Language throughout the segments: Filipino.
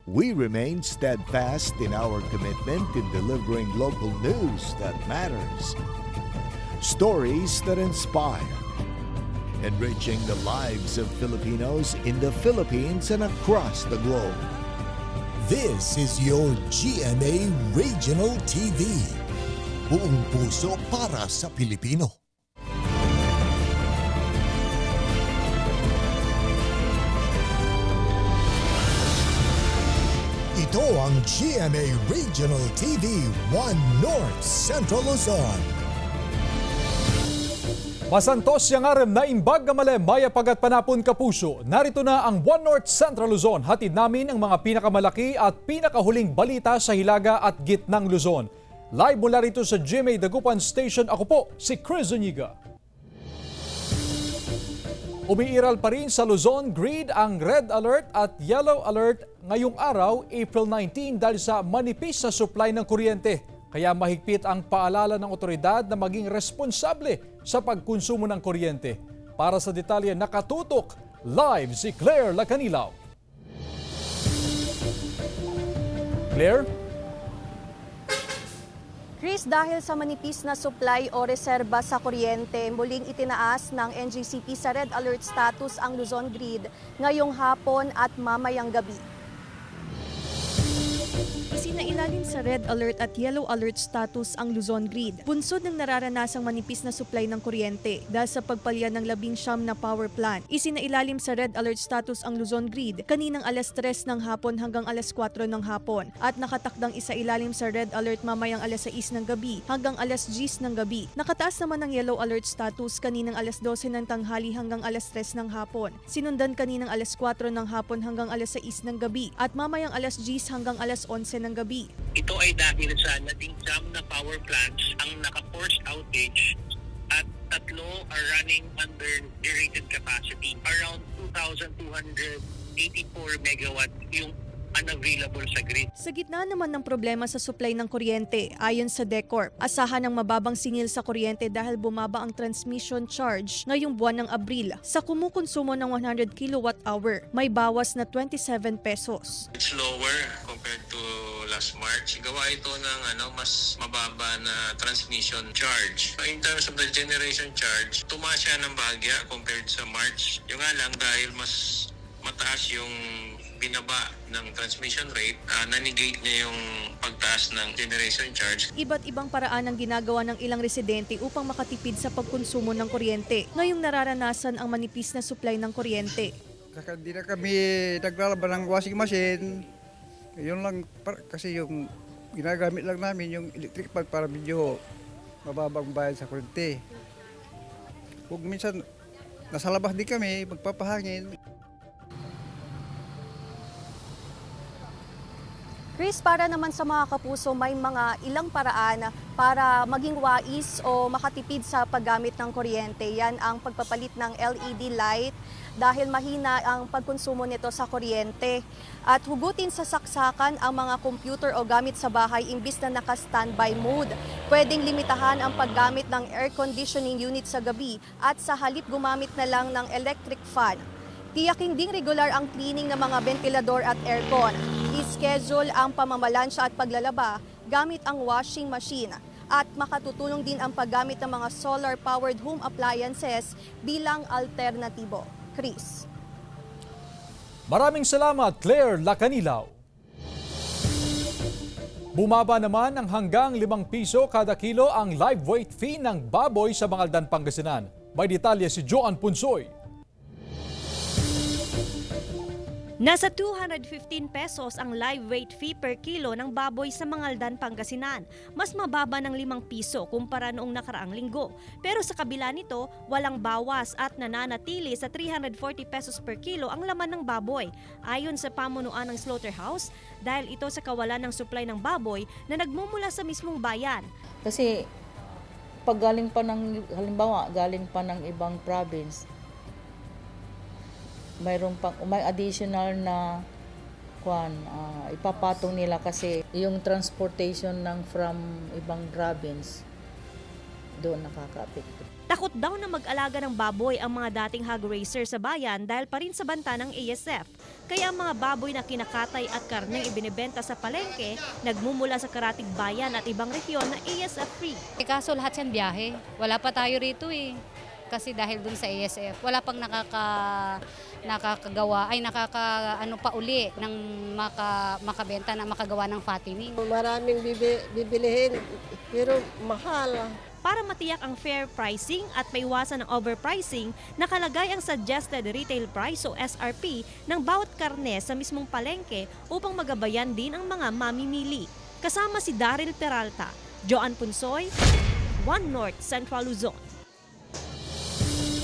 we remain steadfast in our commitment in delivering local news that matters. Stories that inspire. Enriching the lives of Filipinos in the Philippines and across the globe. This is your GMA Regional TV. Buong puso para sa Pilipino. Ito ang GMA Regional TV 1 North Central Luzon. Masantos yang arem na imbag gamale maya pagat panapon kapuso. Narito na ang One North Central Luzon. Hatid namin ang mga pinakamalaki at pinakahuling balita sa Hilaga at Gitnang Luzon. Live mula rito sa GMA Dagupan Station, ako po si Chris Zuniga. Umiiral pa rin sa Luzon Grid ang Red Alert at Yellow Alert ngayong araw, April 19, dahil sa manipis na supply ng kuryente. Kaya mahigpit ang paalala ng otoridad na maging responsable sa pagkonsumo ng kuryente. Para sa detalye, nakatutok live si Claire Lacanilaw. Claire? Chris, dahil sa manipis na supply o reserba sa kuryente, muling itinaas ng NGCP sa Red Alert status ang Luzon Grid ngayong hapon at mamayang gabi. Isinailalim sa Red Alert at Yellow Alert status ang Luzon Grid. Bunsod ng nararanasang manipis na supply ng kuryente dahil sa pagpalya ng 19 na power plant. Isinailalim sa Red Alert status ang Luzon Grid kaninang alas 3 ng hapon hanggang alas 4 ng hapon at nakatakdang isailalim sa Red Alert mamayang alas 6 ng gabi hanggang alas 10 ng gabi. Nakataas naman ng Yellow Alert status kaninang alas 12 ng tanghali hanggang alas 3 ng hapon. Sinundan kaninang alas 4 ng hapon hanggang alas 6 ng gabi at mamayang alas 10 hanggang alas 11 ng gabi. Ito ay dahil sa naging jam na power plants ang naka-forced outage at tatlo are running under the rated capacity. Around 2,284 megawatt yung unavailable sa grid. Sa gitna naman ng problema sa supply ng kuryente, ayon sa DECORP, asahan ng mababang singil sa kuryente dahil bumaba ang transmission charge ngayong buwan ng Abril. Sa kumukonsumo ng 100 kilowatt-hour, may bawas na 27 pesos. It's lower compared to last March. Gawa ito ng mas mababa na transmission charge. In terms of the generation charge, tumaas siya ng bahagya compared sa March. Yung nga lang dahil mas mataas yung binaba ng transmission rate, nanigate niya yung pagtaas ng generation charge. Iba't ibang paraan ang ginagawa ng ilang residente upang makatipid sa pagkonsumo ng kuryente. Ngayong nararanasan ang manipis na supply ng kuryente. Hindi na kami naglalaban ng washing machine. Yun lang, kasi yung ginagamit lang namin yung electric fan para medyo mababang bayad sa kuryente. Kung minsan, nasa labas din kami, magpapahangin. Chris, para naman sa mga kapuso, may mga ilang paraan para maging wais o makatipid sa paggamit ng kuryente. Yan ang pagpapalit ng LED light dahil mahina ang pagkonsumo nito sa kuryente. At hugutin sa saksakan ang mga computer o gamit sa bahay imbis na naka-standby mode. Pwedeng limitahan ang paggamit ng air conditioning unit sa gabi at sa halip gumamit na lang ng electric fan. Tiyaking ding regular ang cleaning ng mga ventilador at aircon. I-schedule ang pamamalansya at paglalaba gamit ang washing machine. At makatutulong din ang paggamit ng mga solar-powered home appliances bilang alternatibo. Chris. Maraming salamat, Claire Lacanilaw. Bumaba naman ng hanggang 5 piso kada kilo ang live weight fee ng baboy sa Bangaldan, Pangasinan. May detalye si Joan Punsoy. Nasa 215 pesos ang live weight fee per kilo ng baboy sa Mangaldan, Pangasinan. Mas mababa ng 5 piso kumpara noong nakaraang linggo. Pero sa kabila nito, walang bawas at nananatili sa 340 pesos per kilo ang laman ng baboy. Ayon sa pamunuan ng slaughterhouse, dahil ito sa kawalan ng supply ng baboy na nagmumula sa mismong bayan. Kasi pag galing pa ng, halimbawa, galing pa ng ibang province, may additional na ipapatong nila kasi yung transportation ng from ibang province doon nakaka-apekto. Takot daw na mag-alaga ng baboy ang mga dating hog racer sa bayan dahil pa rin sa banta ng ASF. Kaya ang mga baboy na kinakatay at karneng ibinebenta sa palengke, nagmumula sa karatig bayan at ibang rehiyon na ASF-free. Kaso lahat yan biyahe. Wala pa tayo rito eh. Kasi dahil dun sa ASF, wala pang ano pa uli ng makabenta na makagawa ng fattening. Maraming bibilihin, pero mahal. Para matiyak ang fair pricing at maiwasan ang overpricing, nakalagay ang suggested retail price o SRP ng bawat karne sa mismong palengke upang magabayan din ang mga mamimili. Kasama si Daryl Peralta, Joan Punsoy, One North Central Luzon.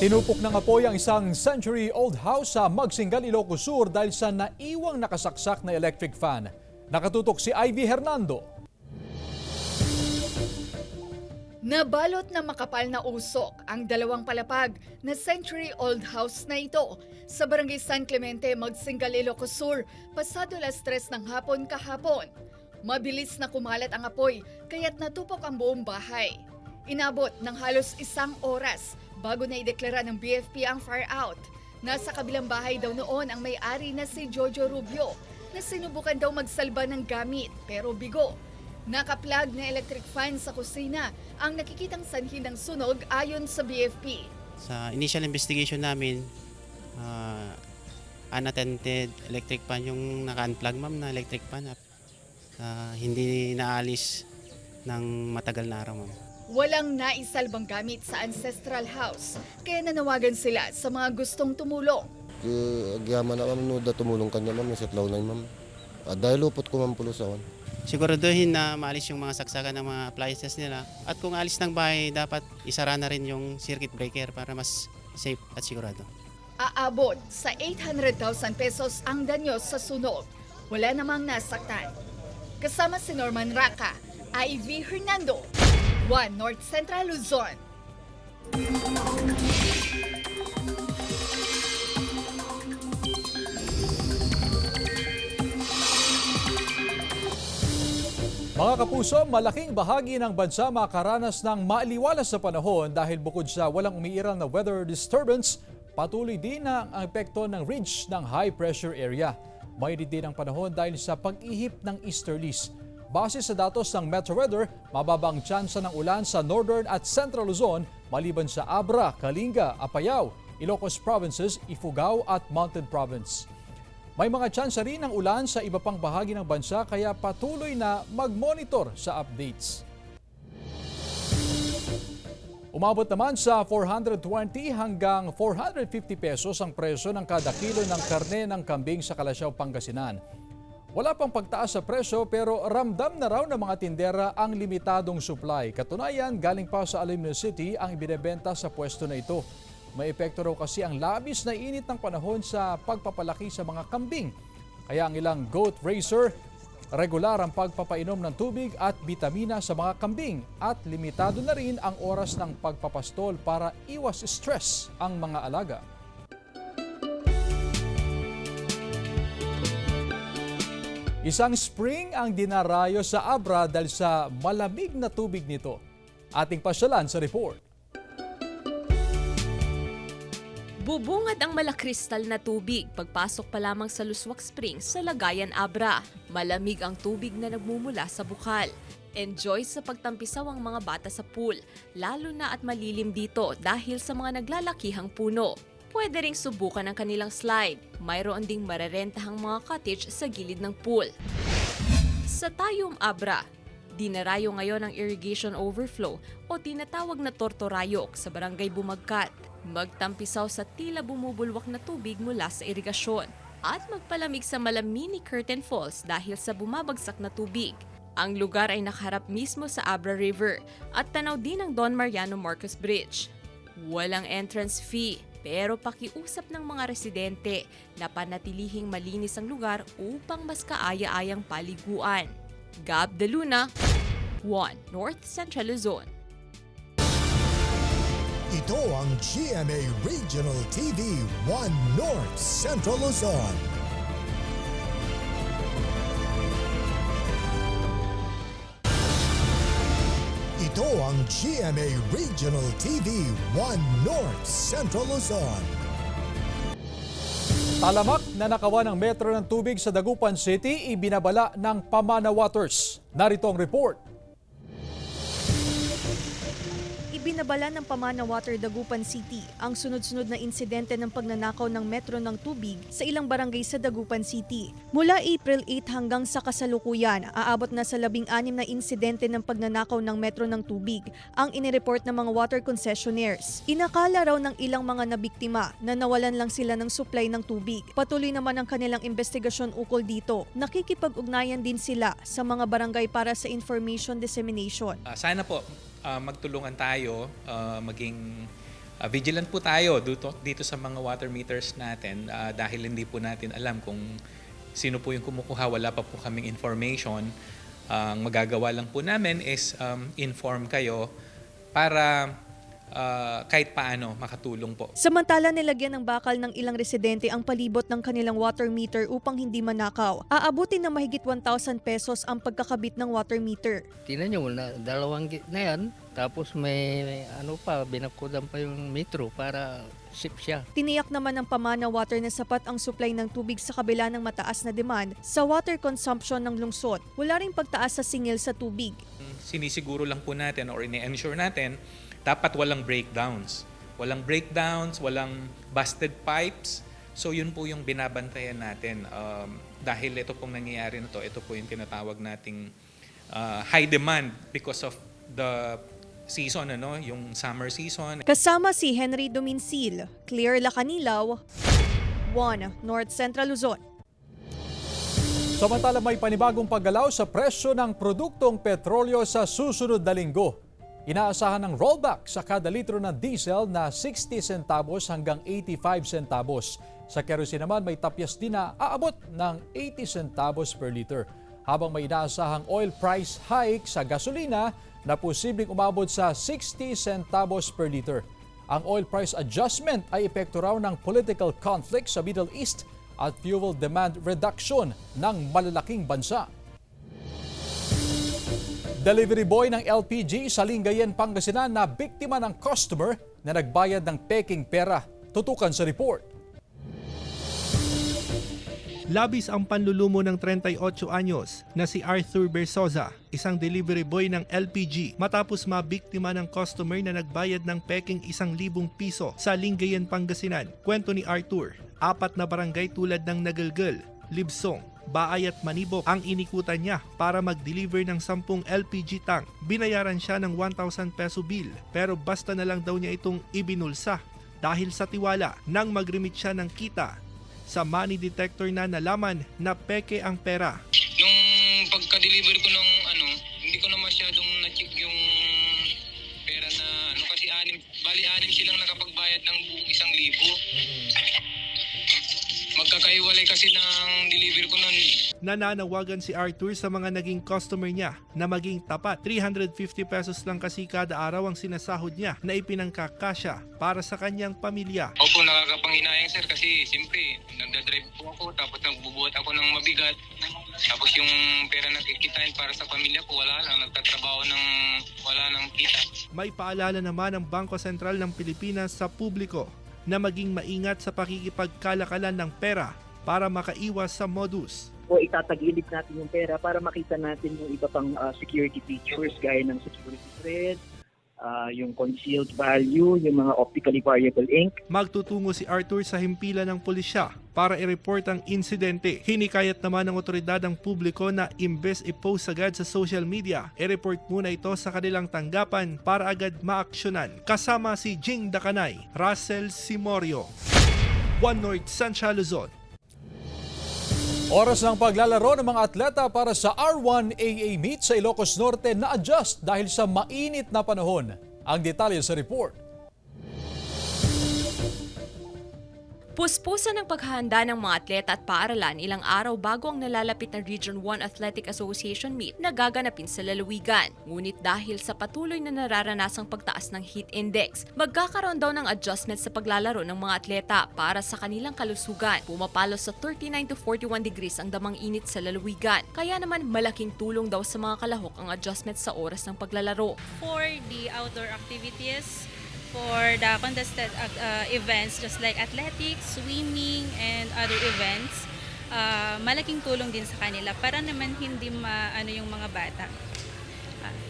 Tinupok ng apoy ang isang century-old house sa Magsingal, Ilocos Sur dahil sa naiwang nakasaksak na electric fan. Nakatutok si Ivy Hernando. Nabalot na makapal na usok ang dalawang palapag na century-old house na ito sa Barangay San Clemente, Magsingal, Ilocos Sur, pasado 3:00 ng hapon kahapon. Mabilis na kumalat ang apoy kaya't natupok ang buong bahay. Inabot ng halos 1 oras bago na ideklara ng BFP ang fire out. Nasa kabilang bahay daw noon ang may-ari na si Jojo Rubio na sinubukan daw magsalba ng gamit pero bigo. Naka-plug na electric fan sa kusina ang nakikitang sanhi ng sunog ayon sa BFP. Sa initial investigation namin, unattended electric fan yung naka-unplug ma'am na electric fan at hindi naalis ng matagal na araw ma'am. Walang naisalbang gamit sa ancestral house kaya nanawagan sila sa mga gustong tumulong. Agyaman na ma'am, nuda tumulong kanya ma'am, nasitlaw na ma'am. Dahil lupot ko ma'am pulos ako. Siguraduhin na maalis yung mga saksakan ng mga appliances nila at kung alis ng bahay, dapat isara na rin yung circuit breaker para mas safe at sigurado. Aabot sa 800,000 pesos ang danyo sa sunog. Wala namang nasaktan. Kasama si Norman Raca, Ivy Hernando, One North Central Luzon. Mga kapuso, malaking bahagi ng bansa makaranas ng maaliwalas sa panahon dahil bukod sa walang umiiral na weather disturbance, patuloy din ang epekto ng ridge ng high pressure area. Mainit din ang panahon dahil sa pag-ihip ng easterlies. Base sa datos ng Metro Weather, mababa ang tsansa ng ulan sa Northern at Central Luzon maliban sa Abra, Kalinga, Apayao, Ilocos Provinces, Ifugao at Mountain Province. May mga tsansa rin ng ulan sa iba pang bahagi ng bansa kaya patuloy na mag-monitor sa updates. Umabot naman sa 420 hanggang 450 pesos ang presyo ng kada kilo ng karne ng kambing sa Calasiao, Pangasinan. Wala pang pagtaas sa presyo pero ramdam na raw ng mga tindera ang limitadong supply. Katunayan, galing pa sa Aluminum City ang ibinebenta sa pwesto na ito. May epekto raw kasi ang labis na init ng panahon sa pagpapalaki sa mga kambing. Kaya ang ilang goat racer, regular ang pagpapainom ng tubig at bitamina sa mga kambing at limitado na rin ang oras ng pagpapastol para iwas stress ang mga alaga. Isang spring ang dinarayo sa Abra dahil sa malamig na tubig nito. Ating pasyalan sa report. Bubungad ang malakristal na tubig pagpasok pa lamang sa Luswak Springs sa Lagayan, Abra. Malamig ang tubig na nagmumula sa bukal. Enjoy sa pagtampisaw ang mga bata sa pool, lalo na at malilim dito dahil sa mga naglalakihang puno. Pwede ring subukan ang kanilang slide. Mayroon ding marerentahang mga cottage sa gilid ng pool. Sa Tayum, Abra, dinarayo ngayon ang irrigation overflow o tinatawag na tortorayok sa barangay Bumagkat. Magtampisaw sa tila bumubulwak na tubig mula sa irigasyon at magpalamig sa Malamini Curtain Falls dahil sa bumabagsak na tubig. Ang lugar ay nakaharap mismo sa Abra River at tanaw din ang Don Mariano Marcos Bridge. Walang entrance fee pero pakiusap ng mga residente na panatilihing malinis ang lugar upang mas kaaya-ayang paliguan. Gab De Luna, One North Central Luzon. Ito ang GMA Regional TV 1 North Central Luzon. Ito ang GMA Regional TV 1 North Central Luzon. Talamak na nakawan ng metro ng tubig sa Dagupan City, ibinabala ng Pamana Waters. Narito ang report. Ibinabala ng Pamana Water Dagupan City ang sunod-sunod na insidente ng pagnanakaw ng metro ng tubig sa ilang barangay sa Dagupan City. Mula April 8 hanggang sa kasalukuyan, aabot na sa 16 na insidente ng pagnanakaw ng metro ng tubig ang inireport ng mga water concessionaires. Inakala raw ng ilang mga nabiktima na nawalan lang sila ng supply ng tubig. Patuloy naman ang kanilang investigasyon ukol dito. Nakikipag-ugnayan din sila sa mga barangay para sa information dissemination. Sana po magtulungan tayo, maging vigilant po tayo dito sa mga water meters natin dahil hindi po natin alam kung sino po yung kumukuha, wala pa po kaming information. Ang magagawa lang po namin is inform kayo para kahit paano makatulong po. Samantala, nilagyan ng bakal ng ilang residente ang palibot ng kanilang water meter upang hindi manakaw. Aabutin na mahigit 1,000 pesos ang pagkakabit ng water meter. Tingnan nyo, dalawang git na yan. Tapos may binakudan pa yung metro para ship siya. Tiniyak naman ng Pamana Water na sapat ang supply ng tubig sa kabila ng mataas na demand sa water consumption ng lungsod. Wala ring pagtaas sa singil sa tubig. Sinisiguro lang po natin or ine-ensure natin dapat walang breakdowns. Walang breakdowns, walang busted pipes. So yun po yung binabantayan natin. Dahil ito pong nangyayari na to, ito po yung tinatawag nating high demand because of the season, yung summer season. Kasama si Henry Dominsil, Claire Lacanilaw, 1 North Central Luzon. Samantala, may panibagong paggalaw sa presyo ng produktong petrolyo sa susunod na linggo. Inaasahan ng rollback sa kada litro ng diesel na 60 centavos hanggang 85 centavos. Sa kerosene naman, may tapyas din na aabot ng 80 centavos per liter. Habang may inaasahang oil price hike sa gasolina na posibleng umabot sa 60 centavos per liter. Ang oil price adjustment ay epekto raw ng political conflict sa Middle East at fuel demand reduction ng malalaking bansa. Delivery boy ng LPG sa Lingayen, Pangasinan na biktima ng customer na nagbayad ng peking pera. Tutukan sa report. Labis ang panlulumo ng 38 anyos na si Arthur Bersoza, isang delivery boy ng LPG matapos mabiktima ng customer na nagbayad ng peking 1,000 piso sa Lingayen, Pangasinan. Kwento ni Arthur, 4 na barangay tulad ng Nagalgal, Libsong, Baay at Manibok ang inikutan niya para mag-deliver ng 10 LPG tank. Binayaran siya ng 1,000 peso bill pero basta na lang daw niya itong ibinulsa dahil sa tiwala nang mag-remit siya ng kita. Sa money detector na nalaman na peke ang pera. Nung pagka-deliver ko ng hindi ko na masyadong na-check yung pera na kasi anim silang nakapagbayad ng buong 1,000. Magkakaiwalay kasi ng deliver ko nun. Nananawagan si Arthur sa mga naging customer niya na maging tapat. 350 pesos lang kasi kada araw ang sinasahod niya na ipinangkakasya para sa kanyang pamilya. Opo, nakakapanghinayang sir kasi siyempre nagdadrive po ako tapos nagbubuhat ako ng mabigat. Tapos yung pera na kikitain para sa pamilya ko wala lang, nagtatrabaho ng wala nang kita. May paalala naman ang Bangko Sentral ng Pilipinas sa publiko na maging maingat sa pakikipagkalakalan ng pera para makaiwas sa modus. O itatagilid natin yung pera para makita natin yung iba pang security features gaya ng security thread, yung concealed value, yung mga optically variable ink. Magtutungo si Arthur sa himpilan ng pulisya para i-report ang insidente. Hinikayat naman ng otoridad ang publiko na imbes i-post agad sa social media, i-report muna ito sa kanilang tanggapan para agad maaksyonan. Kasama si Jing Dakanay, Russell Simorio, 1 North Central Luzon. Oras ng paglalaro ng mga atleta para sa R1AA meet sa Ilocos Norte na adjust dahil sa mainit na panahon. Ang detalye sa report. Puspusan ng paghahanda ng mga atleta at paaralan ilang araw bago ang nalalapit na Region 1 Athletic Association meet na gaganapin sa lalawigan. Ngunit dahil sa patuloy na nararanasang pagtaas ng heat index, magkakaroon daw ng adjustment sa paglalaro ng mga atleta para sa kanilang kalusugan. Pumapalo sa 39 to 41 degrees ang damang init sa lalawigan. Kaya naman malaking tulong daw sa mga kalahok ang adjustment sa oras ng paglalaro. For the outdoor activities, for the contested events just like athletics, swimming, and other events, malaking tulong din sa kanila para naman hindi maano yung mga bata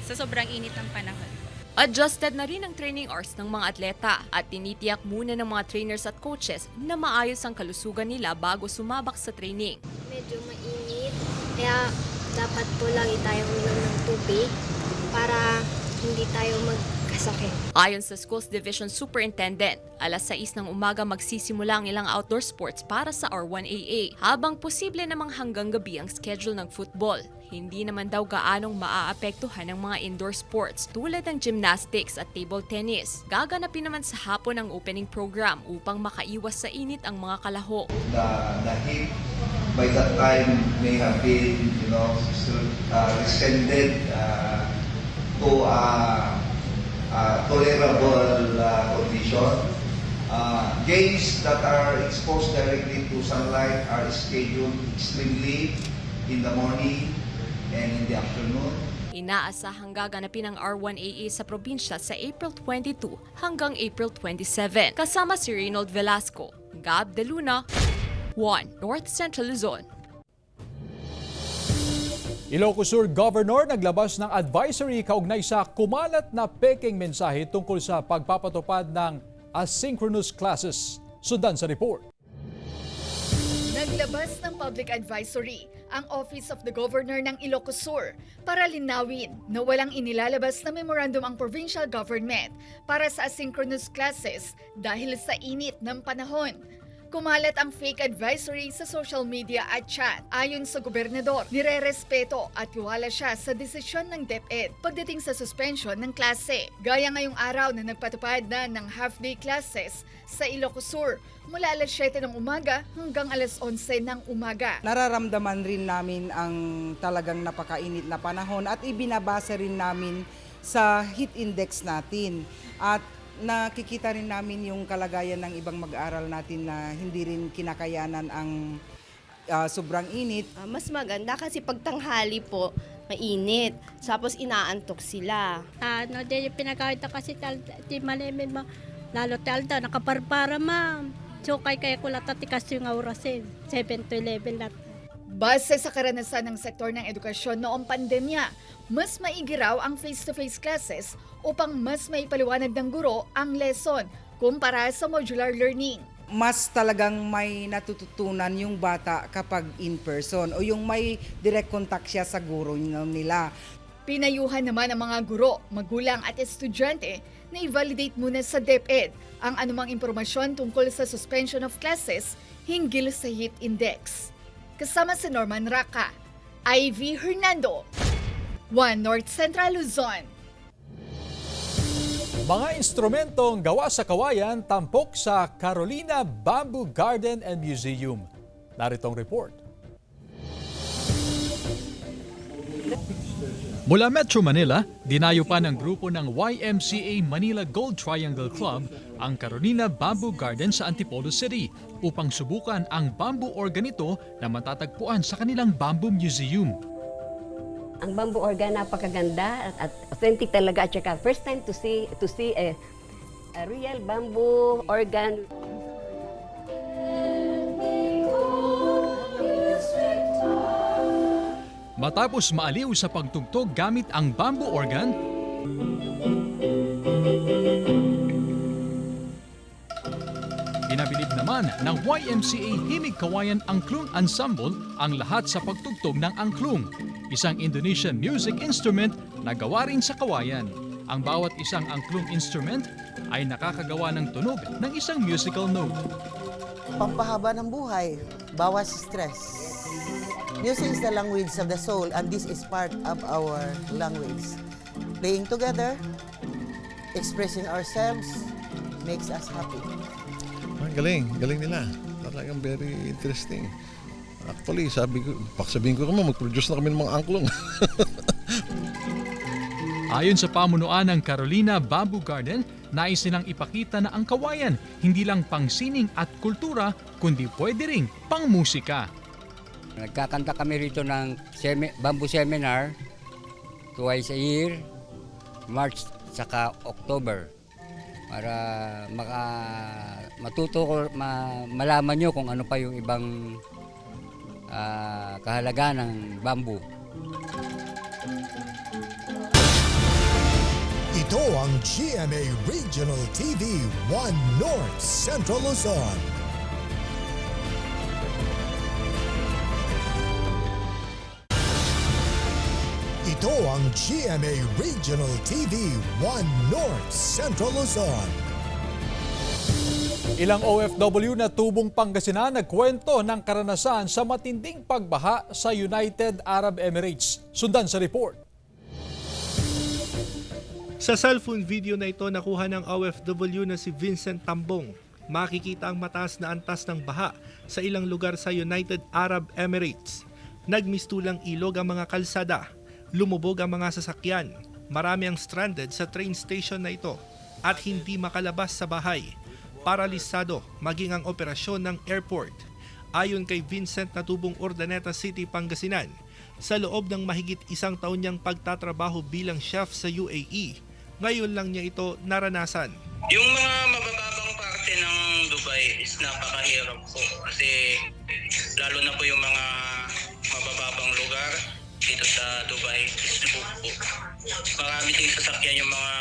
sa sobrang init ng panahon. Adjusted na rin ang training hours ng mga atleta at tinitiyak muna ng mga trainers at coaches na maayos ang kalusugan nila bago sumabak sa training. Medyo mainit, kaya dapat po lagi tayong uminom ng tubig para hindi tayo magkasakit. Ayon sa Schools Division Superintendent, alas 6 ng umaga magsisimula ang ilang outdoor sports para sa R1AA, habang posible namang hanggang gabi ang schedule ng football. Hindi naman daw gaanong maaapektuhan ng mga indoor sports tulad ng gymnastics at table tennis. Gaganapin naman sa hapon ang opening program upang makaiwas sa init ang mga kalahok. The heat by that time may have been, extended to tolerable condition. Games that are exposed directly to sunlight are scheduled extremely in the morning and in the afternoon. Inaasahang gaganapin ang R1AA sa probinsya sa April 22 hanggang April 27. Kasama si Reynold Velasco, Gab De Luna, 1 North Central Luzon. Ilocos Sur Governor naglabas ng advisory kaugnay sa kumalat na peking mensahe tungkol sa pagpapatupad ng asynchronous classes. Sundan sa report. Naglabas ng public advisory ang Office of the Governor ng Ilocos Sur para linawin na walang inilalabas na memorandum ang provincial government para sa asynchronous classes dahil sa init ng panahon. Kumalat ang fake advisory sa social media at chat. Ayon sa gobernador, nirerespeto at tiwala siya sa desisyon ng DepEd pagdating sa suspension ng klase. Gaya ngayong araw na nagpatupad na ng half-day classes sa Ilocos Sur mula alas 7 ng umaga hanggang alas 11 ng umaga. Nararamdaman rin namin ang talagang napakainit na panahon at ibinabasa rin namin sa heat index natin. At nakikita rin namin yung kalagayan ng ibang mag-aaral natin na hindi rin kinakayanan ang sobrang init. Mas maganda kasi pag tanghali po, mainit. Tapos inaantok sila. Pinakawit kasi di malimin mo. Lalo talda, nakaparpara ma'am. So kaya kulatatikas yung aurasin. 7 to 11 lang. Base sa karanasan ng sektor ng edukasyon noong pandemya, mas maigi raw ang face-to-face classes upang mas maipaliwanag ng guro ang lesson kumpara sa modular learning. Mas talagang may natututunan yung bata kapag in person o yung may direct contact siya sa guro nila. Pinayuhan naman ang mga guro, magulang at estudyante na i-validate muna sa DepEd ang anumang impormasyon tungkol sa suspension of classes hinggil sa heat index. Kasama si Norman Raca, Ivy Hernando, 1 North Central Luzon. Mga instrumentong gawa sa kawayan tampok sa Carolina Bamboo Garden and Museum. Narito ang report. Mula Metro Manila, dinayo pa ng grupo ng YMCA Manila Gold Triangle Club ang Carolina Bamboo Garden sa Antipolo City upang subukan ang bamboo organ nito na matatagpuan sa kanilang Bamboo Museum. Ang bamboo organ napakaganda at authentic talaga at saka first time to see a real bamboo organ. Matapos maaliw sa pagtugtog gamit ang bamboo organ, pinabilib naman ng YMCA Himig Kawayan Angklung Ensemble ang lahat sa pagtugtog ng angklung, isang Indonesian music instrument na gawa rin sa kawayan. Ang bawat isang angklung instrument ay nakakagawa ng tunog ng isang musical note. Pampahaba ng buhay, bawas stress. Music is the language of the soul and this is part of our language. Playing together, expressing ourselves, makes us happy. Galing nila. Talagang very interesting. Actually, sabihin ko naman, mag-produce na kami ng mga angklong. Ayon sa pamunuan ng Carolina Bamboo Garden, nais nilang ipakita na ang kawayan hindi lang pangsining at kultura, kundi pwede ring pangmusika. Nagkakanta kami rito ng bamboo seminar twice a year, March saka October, para malaman nyo kung ano pa yung ibang kahalagaan ng bamboo. Ito ang GMA Regional TV 1 North Central Luzon. Ito ang GMA Regional TV 1 North Central Luzon. Ilang OFW na tubong Pangasinan nagkwento ng karanasan sa matinding pagbaha sa United Arab Emirates. Sundan sa report. Sa cellphone video na ito nakuha ng OFW na si Vincent Tambong, makikita ang mataas na antas ng baha sa ilang lugar sa United Arab Emirates. Nagmistulang ilog ang mga kalsada, lumubog ang mga sasakyan, marami ang stranded sa train station na ito at hindi makalabas sa bahay. Paralisado maging ang operasyon ng airport. Ayon kay Vincent Natubong Urdaneta City, Pangasinan, sa loob ng mahigit isang taon niyang pagtatrabaho bilang chef sa UAE, ngayon lang niya ito naranasan. Yung mga mabababang parte ng Dubai is napakahirap po kasi lalo na po yung mga mabababang lugar dito sa Dubai is lubog po. Marami ding sasakyan yung mga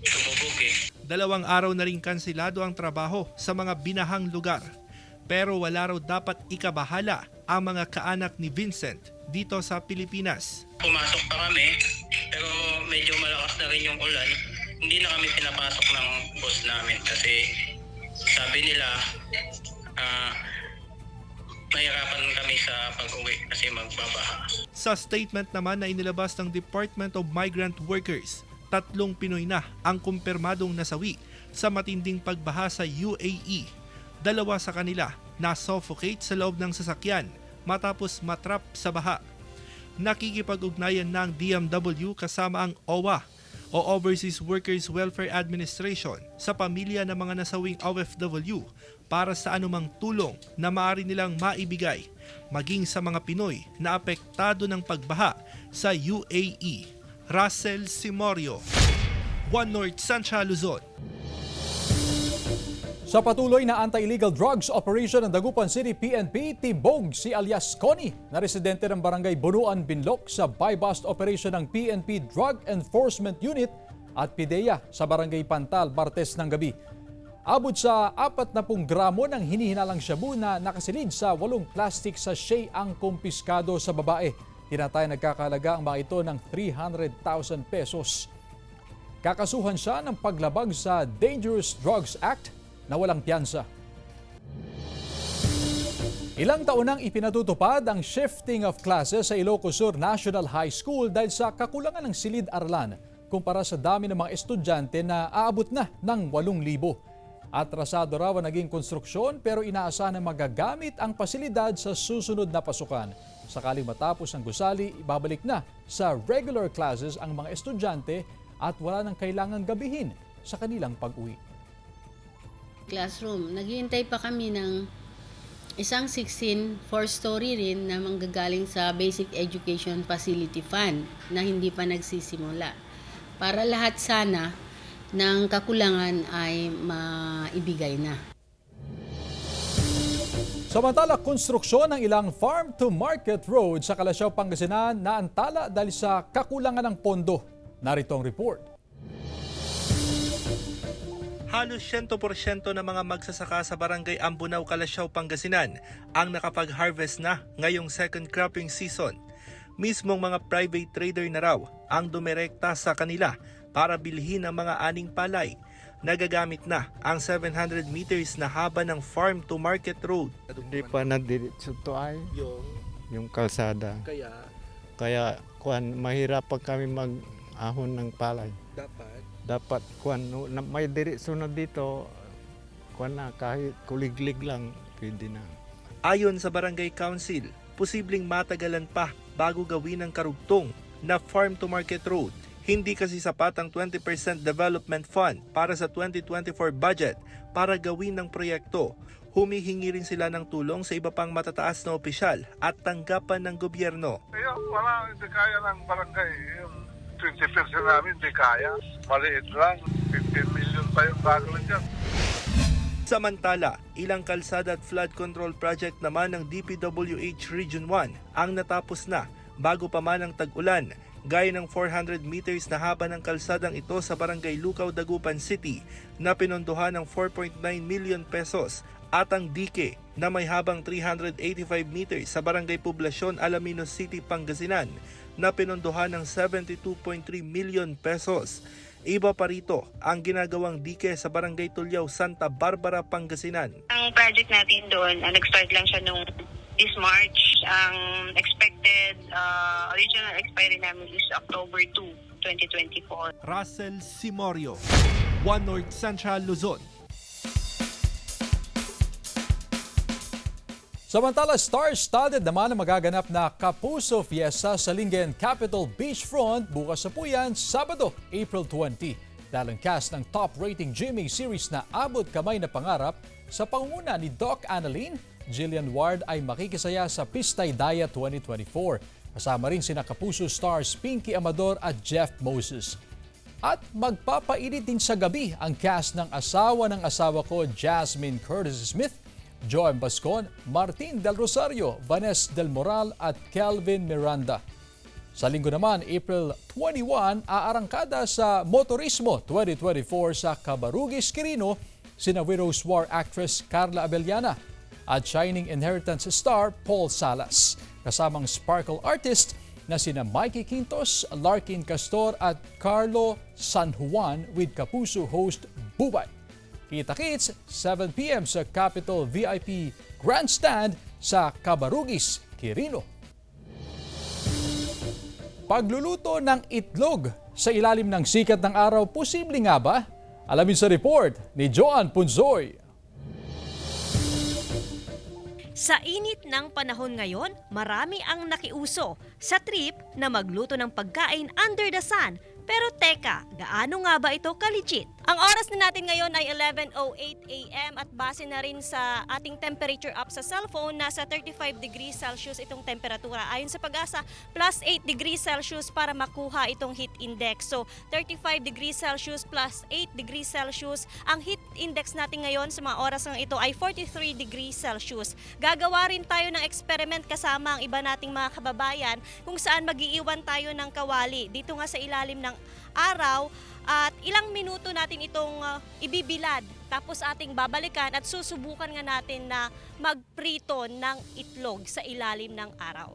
lumubog eh. 2 araw na rin kansilado ang trabaho sa mga binahang lugar. Pero wala raw dapat ikabahala ang mga kaanak ni Vincent dito sa Pilipinas. Pumasok pa kami pero medyo malakas na rin yung ulan. Hindi na kami pinapasok ng boss namin kasi sabi nila mahirapan kami sa pag-uwi kasi magbabaha. Sa statement naman na inilabas ng Department of Migrant Workers, 3 Pinoy na ang kumpirmadong nasawi sa matinding pagbaha sa UAE. 2 sa kanila na-suffocate sa loob ng sasakyan matapos matrap sa baha. Nakikipag-ugnayan ng DMW kasama ang OWA o Overseas Workers Welfare Administration sa pamilya ng mga nasawing OFW para sa anumang tulong na maaari nilang maibigay maging sa mga Pinoy na apektado ng pagbaha sa UAE. Russell Simorio, 1 North Central Luzon. Sa patuloy na anti-illegal drugs operation ng Dagupan City PNP, tibog si alias Connie na residente ng barangay Bunuan, Binloc sa buy-bust operation ng PNP Drug Enforcement Unit at PIDEA sa barangay Pantal, Martes ng gabi. Abot sa 40 gramo ng hinihinalang shabu na nakasilid sa 8 plastic sachet ang kumpiskado sa babae. Tinatay nagkakalaga ang mga ito ng 300,000 pesos. Kakasuhan siya ng paglabag sa Dangerous Drugs Act na walang piyansa. Ilang taon nang ipinatutupad ang shifting of classes sa Ilocos Sur National High School dahil sa kakulangan ng silid-aralan kumpara sa dami ng mga estudyante na aabot na ng 8,000. Atrasado raw ang naging konstruksyon pero inaasahan na magagamit ang pasilidad sa susunod na pasukan. Sakaling matapos ang gusali, ibabalik na sa regular classes ang mga estudyante at wala nang kailangang gabihin sa kanilang pag-uwi. Classroom, naghihintay pa kami ng isang 4-story rin na manggagaling sa Basic Education Facility Fund na hindi pa nagsisimula. Para lahat sana ng kakulangan ay maibigay na. Samantala, konstruksyon ng ilang farm-to-market road sa Kalasyaw, Pangasinan naantala dahil sa kakulangan ng pondo. Narito ang report. Halos 100% ng mga magsasaka sa barangay Ambunaw, Kalasyaw, Pangasinan ang nakapag-harvest na ngayong second cropping season. Mismong mga private trader na raw ang dumirekta sa kanila para bilhin ang mga aning palay. Nagagamit na ang 700 meters na haba ng farm-to-market road. Hindi pa nadiretso to ay yung kalsada. Kaya mahirap pa kami mag-ahon ng palay. Dapat may diretso na dito, kuwan na, kahit kuliglig lang, pwede na. Ayon sa Barangay Council, posibleng matagalan pa bago gawin ang karugtong na farm-to-market road. Hindi kasi sapat ang 20% development fund para sa 2024 budget para gawin ng proyekto. Humihingi rin sila ng tulong sa iba pang matataas na opisyal at tanggapan ng gobyerno. Wala, hindi kaya ng barangay. Yung 20% namin, hindi kaya. Maliit lang. 15 million pa yung gagawin dyan. Samantala, ilang kalsada at flood control project naman ng DPWH Region 1 ang natapos na bago pa man ang tag-ulan, gaya ng 400 meters na haba ng kalsadang ito sa Barangay Lucao, Dagupan City na pinondohan ng 4.9 million pesos at ang dike na may habang 385 meters sa Barangay Poblacion, Alaminos City, Pangasinan na pinondohan ng 72.3 million pesos. Iba pa rito ang ginagawang dike sa Barangay Tulyao, Santa Barbara, Pangasinan. Ang project natin doon, nag-start lang siya nung this March. Ang expected original expiry namin is October 2, 2024. Russell Simorio, One North Central, Luzon. Samantala, star-studded naman ang magaganap na Kapuso Fiesta sa Lingayen Capital Beachfront bukas sa Puyan, Sabado, April 20. Dahil ang cast ng top-rating GMA series na Abot Kamay na Pangarap sa pangunguna ni Doc Annalyn, Jillian Ward ay makikisaya sa Pistay Daya 2024. Kasama rin sina Kapuso stars Pinky Amador at Jeff Moses. At magpapainit din sa gabi ang cast ng Asawa ng Asawa Ko, Jasmine Curtis Smith, Joem Bascon, Martin Del Rosario, Vanessa Del Moral at Kelvin Miranda. Sa linggo naman, April 21, aarangkada sa Motorismo 2024 sa Cabarugis, Quirino, sina Widow's War actress Carla Abellana at Shining Inheritance star Paul Salas. Kasamang sparkle artist na sina Mikey Quintos, Larkin Castor at Carlo San Juan with Kapuso host Bubay. Kita-kits, 7 p.m. sa Capitol VIP Grandstand sa Cabarugis, Quirino. Pagluluto ng itlog sa ilalim ng sikat ng araw, posible nga ba? Alamin sa report ni Joan Punzoy. Sa init ng panahon ngayon, marami ang nakiuso sa trip na magluto ng pagkain under the sun. Pero teka, gaano nga ba ito ka-legit? Ang oras na natin ngayon ay 11:08 a.m. at base na rin sa ating temperature up sa cellphone, nasa 35 degrees Celsius itong temperatura. Ayon sa Pag-asa, plus 8 degrees Celsius para makuha itong heat index. So 35 degrees Celsius plus 8 degrees Celsius. Ang heat index natin ngayon sa mga oras ng ito ay 43 degrees Celsius. Gagawa rin tayo ng experiment kasama ang iba nating mga kababayan kung saan mag-iiwan tayo ng kawali dito nga sa ilalim ng araw at ilang minuto natin itong ibibilad tapos ating babalikan at susubukan nga natin na magprito ng itlog sa ilalim ng araw.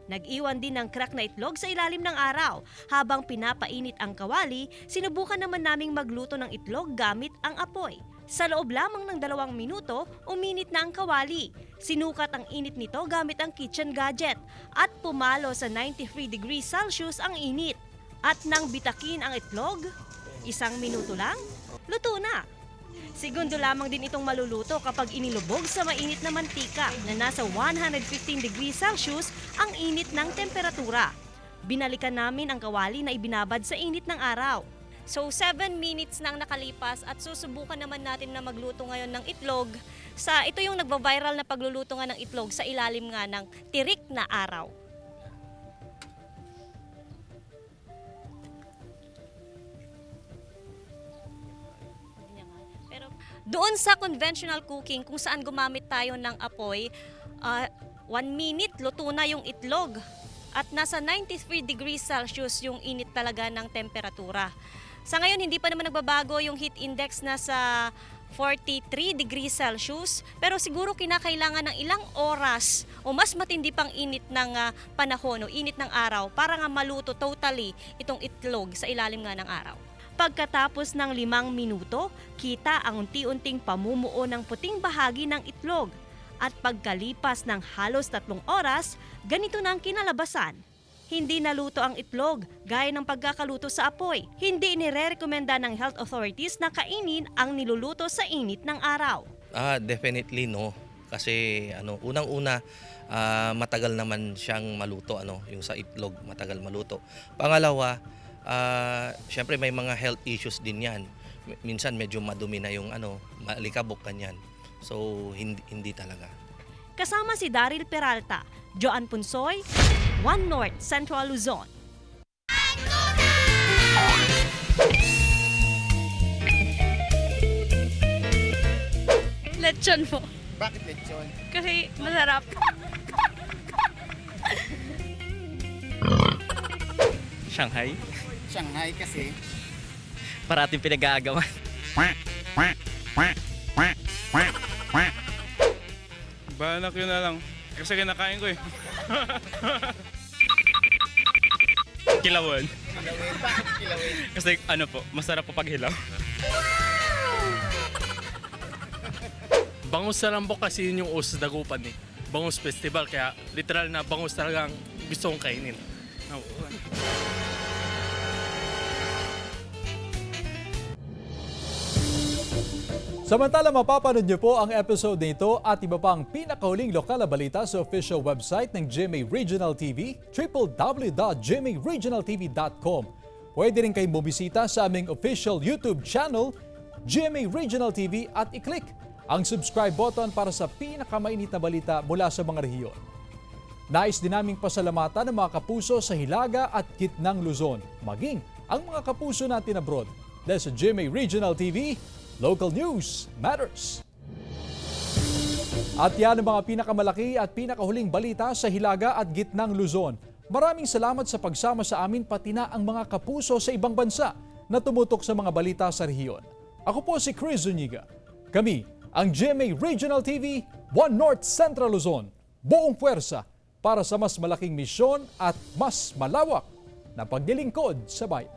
Nag-iwan din ng crack na itlog sa ilalim ng araw. Habang pinapainit ang kawali, sinubukan naman naming magluto ng itlog gamit ang apoy. Sa loob lamang ng 2 minuto, uminit na ang kawali. Sinukat ang init nito gamit ang kitchen gadget at pumalo sa 93 degrees Celsius ang init. At nang bitakin ang itlog, 1 minuto lang, luto na. Segundo lamang din itong maluluto kapag inilubog sa mainit na mantika na nasa 115 degrees Celsius ang init ng temperatura. Binalikan namin ang kawali na ibinabad sa init ng araw. So 7 minutes nang nakalipas at susubukan naman natin na magluto ngayon ng itlog. Ito yung nagba-viral na pagluluto nga ng itlog sa ilalim nga ng tirik na araw. Doon sa conventional cooking, kung saan gumamit tayo ng apoy, 1 minute, luto na yung itlog. At nasa 93 degrees Celsius yung init talaga ng temperatura. Sa ngayon, hindi pa naman nagbabago yung heat index na sa 43 degrees Celsius. Pero siguro kinakailangan ng ilang oras o mas matindi pang init ng panahon o init ng araw para nga maluto totally itong itlog sa ilalim nga ng araw. Pagkatapos ng 5 minuto, kita ang unti-unting pamumuo ng puting bahagi ng itlog. At pagkalipas ng halos 3 oras, ganito na ang kinalabasan. Hindi naluto ang itlog, gaya ng pagkakaluto sa apoy. Hindi inirerekomenda ng health authorities na kainin ang niluluto sa init ng araw. Definitely no. Kasi unang-una, matagal naman siyang maluto, yung sa itlog, matagal maluto. Pangalawa, syempre may mga health issues din yan. Minsan medyo madumi na yung malikabok kanyan. So hindi talaga. Kasama si Daryl Peralta, Joan Punsoy, One North Central Luzon. Lechon po. Bakit lechon? Kasi masarap. Shanghai? Shanghai kasi Parating pinag-aagawan. Banak yun na lang. Kasi kinakain ko eh. Kilawin. Kilawin? Bakit kilawin? Kasi po, masarap po pag hilaw. Bangus sa Lambok kasi yun yung uso sa Dagupan eh. Bangus Festival, kaya literal na bangus talagang gusto kong kainin. Samantala, mapapanood niyo po ang episode nito at iba pang pinakahuling lokal na balita sa official website ng GMA Regional TV, www.gmaregionaltv.com. Pwede rin kayong bumisita sa aming official YouTube channel, GMA Regional TV, at i-click ang subscribe button para sa pinakamainit na balita mula sa mga rehiyon. Nais din naming pasalamatan ng mga kapuso sa Hilaga at Gitnang Luzon, maging ang mga kapuso natin abroad. Dahil sa GMA Regional TV, Local News Matters. At yan ang mga pinakamalaki at pinakahuling balita sa Hilaga at Gitnang Luzon. Maraming salamat sa pagsama sa amin pati na ang mga kapuso sa ibang bansa na tumutok sa mga balita sa rehiyon. Ako po si Chris Zuniga. Kami ang GMA Regional TV, One North Central Luzon. Buong puwersa para sa mas malaking misyon at mas malawak na paglilingkod sa bayan.